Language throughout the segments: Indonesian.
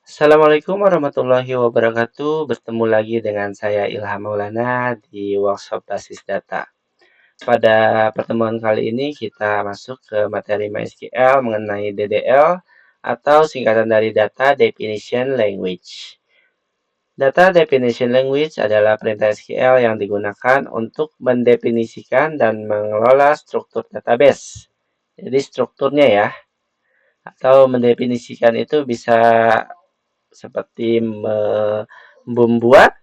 Assalamualaikum warahmatullahi wabarakatuh. Bertemu lagi dengan saya Ilham Maulana di workshop basis data. Pada pertemuan kali ini kita masuk ke materi MySQL mengenai DDL atau singkatan dari Data Definition Language. Data Definition Language adalah perintah SQL yang digunakan untuk mendefinisikan dan mengelola struktur database. Jadi strukturnya ya, atau mendefinisikan itu bisa seperti membuat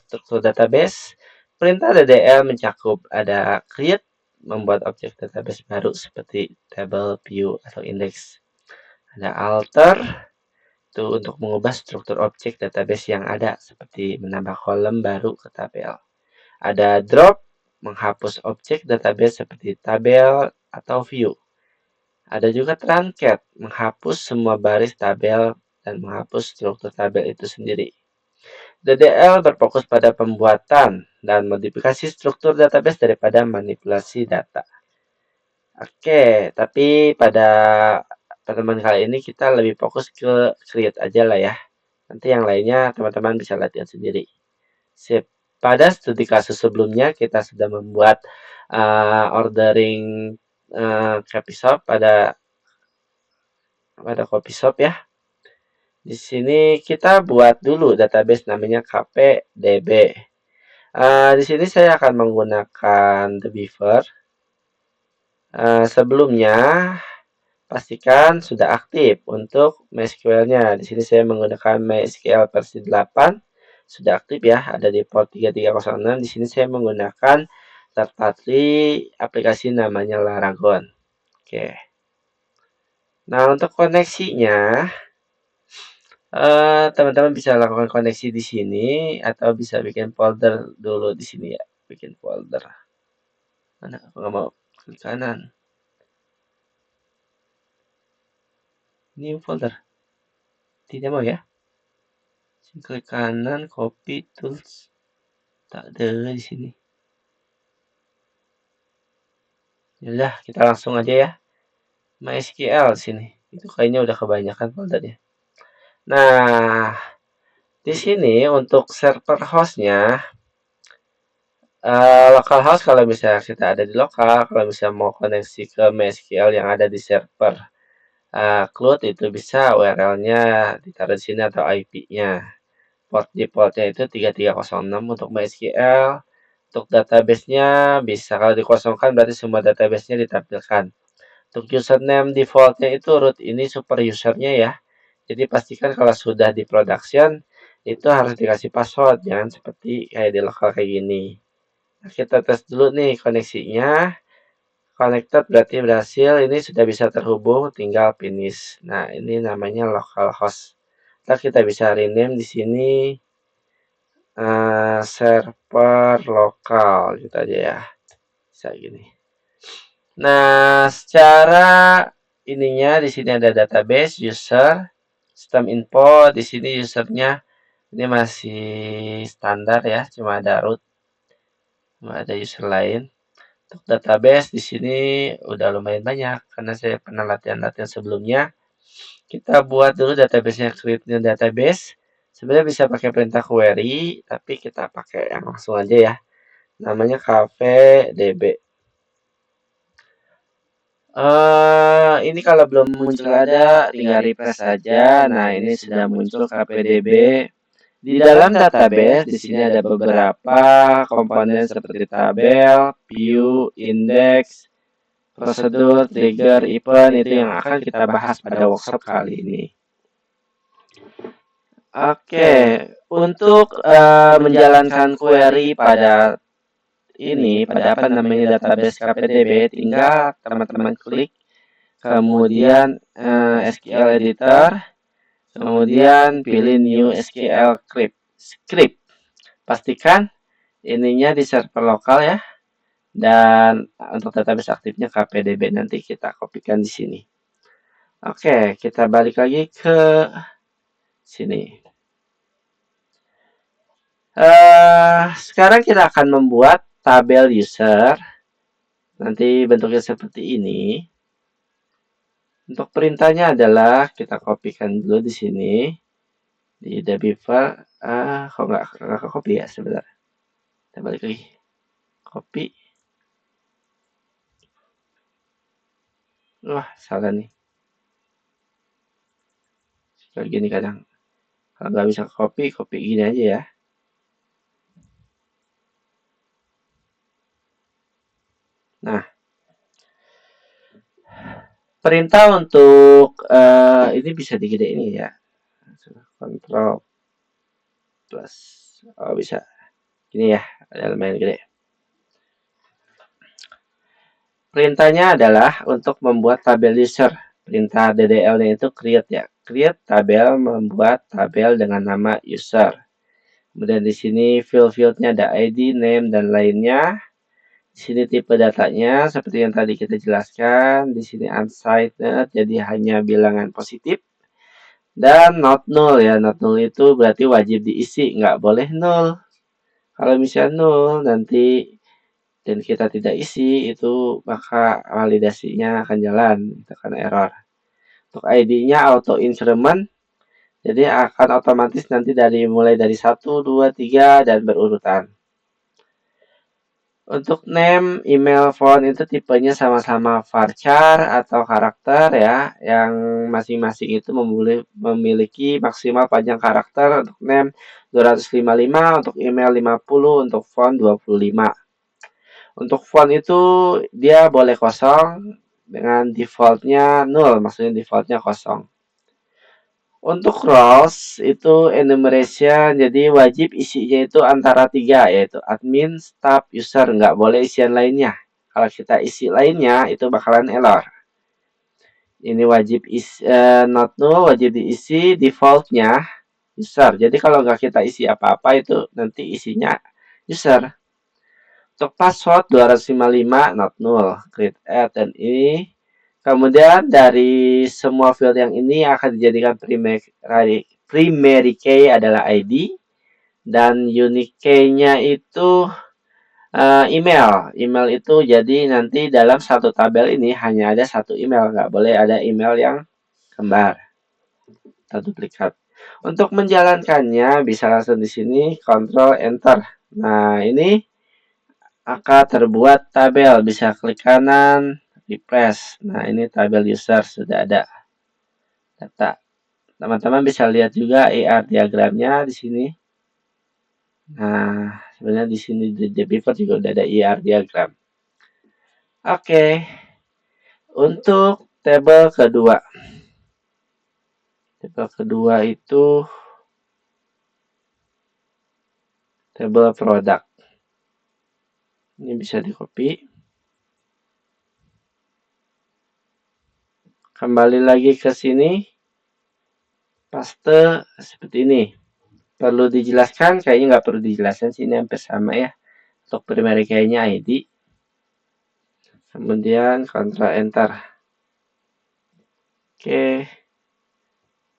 struktur database. Perintah DDL mencakup ada create, membuat objek database baru seperti table, view, atau index. Ada alter, itu untuk mengubah struktur objek database yang ada seperti menambah kolom baru ke tabel. Ada drop, menghapus objek database seperti tabel atau view. Ada juga truncat, menghapus semua baris tabel dan menghapus struktur tabel itu sendiri. DDL berfokus pada pembuatan dan modifikasi struktur database daripada manipulasi data. Oke, tapi pada pertemuan kali ini kita lebih fokus ke create aja lah ya. Nanti yang lainnya teman-teman bisa latihan sendiri. Sip. Pada studi kasus sebelumnya kita sudah membuat ordering copy shop pada copy shop ya. Di sini kita buat dulu database namanya KPDB. Di sini saya akan menggunakan The Beaver. Sebelumnya pastikan sudah aktif untuk MySQL-nya. Di sini saya menggunakan MySQL versi 8. Sudah aktif ya, ada di port 3306. Di sini saya menggunakan third party aplikasi namanya Laragon. Oke. Nah, untuk koneksinya teman-teman bisa lakukan koneksi di sini atau bisa bikin folder dulu di sini ya. Bikin folder. Mana aku nggak mau klik kanan. New folder. Tidak mau ya. Klik kanan, copy tools. Tak ada di sini. Yaudah, kita langsung aja ya. MySQL sini. Itu kayaknya udah kebanyakan foldernya. Nah, di sini untuk server hostnya, localhost kalau misalnya kita ada di lokal, kalau misalnya mau koneksi ke MySQL yang ada di server cloud itu bisa URL-nya ditaruh di sini atau IP-nya. Port default-nya itu 3306 untuk MySQL. Untuk database-nya bisa kalau dikosongkan berarti semua database-nya ditampilkan. Untuk username default-nya itu root ini super user-nya ya. Jadi pastikan kalau sudah di production itu harus dikasih password, jangan seperti kayak di lokal kayak gini. Nah, kita tes dulu nih koneksinya. Connected berarti berhasil, ini sudah bisa terhubung, tinggal finish. Nah, ini namanya localhost. Nah, kita bisa rename di sini server lokal gitu aja ya. Bisa gini. Nah, secara ininya di sini ada database user, sistem info, di sini usernya ini masih standar ya, cuma ada root, cuma ada user lain. Untuk database di sini udah lumayan banyak karena saya pernah latihan-latihan sebelumnya. Kita buat dulu database-nya, create new database. Sebenarnya bisa pakai perintah query, tapi kita pakai yang langsung aja ya. Namanya KVDB. Ini kalau belum muncul ada, tinggal refresh saja. Nah, ini sudah muncul KPDB. Di dalam database, di sini ada beberapa komponen seperti tabel, view, index, prosedur, trigger, event, itu yang akan kita bahas pada workshop kali ini. Oke, untuk menjalankan query pada pada apa namanya database KPDB, tinggal teman-teman klik, kemudian SQL editor, kemudian pilih new SQL script. Pastikan ininya di server lokal ya. Dan untuk database aktifnya KPDB, nanti kita kopikan di sini. Oke, kita balik lagi ke sini. Sekarang kita akan membuat tabel user. Nanti bentuknya seperti ini. Untuk perintahnya adalah kita kopikan dulu di sini di the beaver. Kok nggak ke copy ya sebentar. Kita balik lagi. Copy. Wah, salah nih. Kayak gini kadang. Kalau nggak bisa copy, copy gini aja ya. Nah, perintah untuk ini bisa digedein ya. Control plus. Oh, bisa. Gini ya, ada lumayan gede. Perintahnya adalah untuk membuat tabel user. Perintah DDL-nya itu create ya. Create tabel, membuat tabel dengan nama user. Kemudian di sini field-fieldnya ada ID, name, dan lainnya. Di sini tipe datanya seperti yang tadi kita jelaskan. Di sini unsigned, jadi hanya bilangan positif. Dan not null ya. Not null itu berarti wajib diisi, nggak boleh null. Kalau misalnya null, nanti dan kita tidak isi, itu maka validasinya akan jalan, itu akan error. Untuk ID-nya auto increment, jadi akan otomatis nanti mulai dari 1, 2, 3 dan berurutan. Untuk name, email, phone itu tipenya sama-sama varchar atau karakter ya, yang masing-masing itu memiliki maksimal panjang karakter. Untuk name 255, untuk email 50, untuk phone 25. Untuk font itu dia boleh kosong dengan defaultnya 0, maksudnya defaultnya kosong. Untuk roles itu enumeration, jadi wajib isinya itu antara 3, yaitu admin, staff, user, nggak boleh isian lainnya. Kalau kita isi lainnya itu bakalan error. Ini wajib not null, wajib diisi defaultnya user. Jadi kalau nggak kita isi apa-apa itu nanti isinya user. Untuk password 255 not null, create add dan ini. Kemudian dari semua field yang ini akan dijadikan primary key adalah ID dan unique key-nya itu email. Email itu jadi nanti dalam satu tabel ini hanya ada satu email, nggak boleh ada email yang kembar atau duplikat. Untuk menjalankannya bisa langsung di sini Ctrl Enter. Nah, ini akan terbuat tabel, bisa klik kanan, refresh. Nah, ini tabel user sudah ada data. Teman-teman bisa lihat juga ER diagramnya di sini. Nah, sebenarnya di sini di pivot juga udah ada ER diagram. Oke. Untuk tabel kedua. Tabel kedua itu tabel produk. Ini bisa di copy. Kembali lagi ke sini. Paste seperti ini. Perlu dijelaskan? Kayaknya nggak perlu dijelaskan sih, ini hampir sama ya. Untuk primary key-nya ID. Kemudian Ctrl Enter. Oke.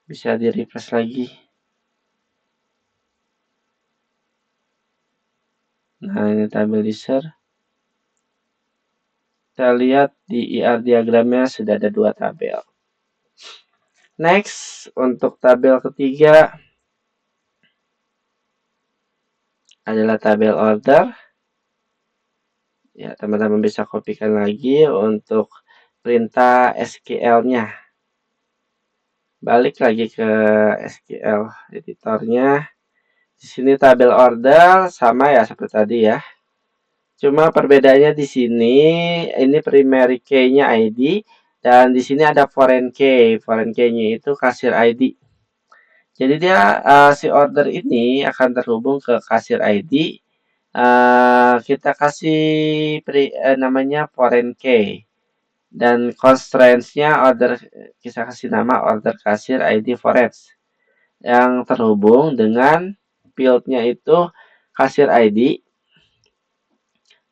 Bisa di refresh lagi. Nah, ini tabel user. Kita lihat di ER diagramnya sudah ada 2 tabel. Next, untuk tabel ketiga adalah tabel order. Ya, teman-teman bisa kopikan lagi untuk perintah SQL-nya. Balik lagi ke SQL editornya. Di sini tabel order sama ya seperti tadi ya. Cuma perbedaannya di sini ini primary key-nya ID dan di sini ada foreign key. Foreign key-nya itu kasir ID. Jadi dia si order ini akan terhubung ke kasir ID. Kita kasih namanya foreign key. Dan constraints-nya order kita kasih nama order kasir ID foreign yang terhubung dengan field-nya itu kasir ID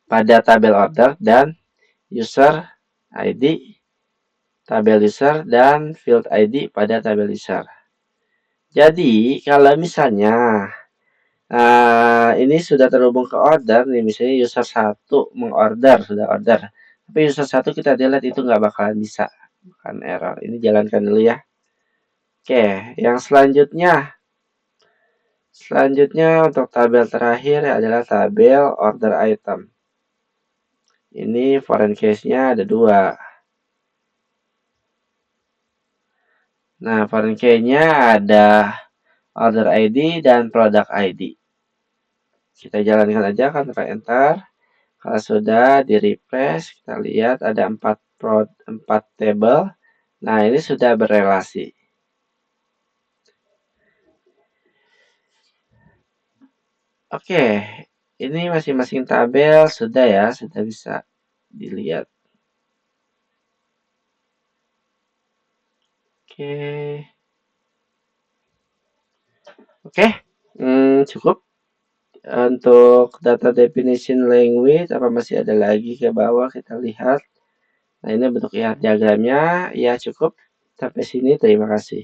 pada tabel order dan user ID tabel user dan field ID pada tabel user. Jadi kalau misalnya ini sudah terhubung ke order nih, misalnya user 1 mengorder, sudah order. Tapi user 1 kita delete itu nggak bakalan bisa. bukan error. Ini jalankan dulu ya. Oke, yang selanjutnya. Selanjutnya untuk tabel terakhir adalah tabel order item. Ini foreign case-nya ada dua. Nah, foreign key-nya ada order ID dan product ID. Kita jalankan aja, Ctrl Enter. Kalau sudah di refresh, kita lihat ada 4 table. Nah, ini sudah berelasi. Oke, ini masing-masing tabel sudah ya, sudah bisa dilihat. Oke. Oke, cukup. Untuk data definition language, apa masih ada lagi ke bawah kita lihat. Nah, ini bentuk ya diagramnya. Ya, cukup. Sampai sini, terima kasih.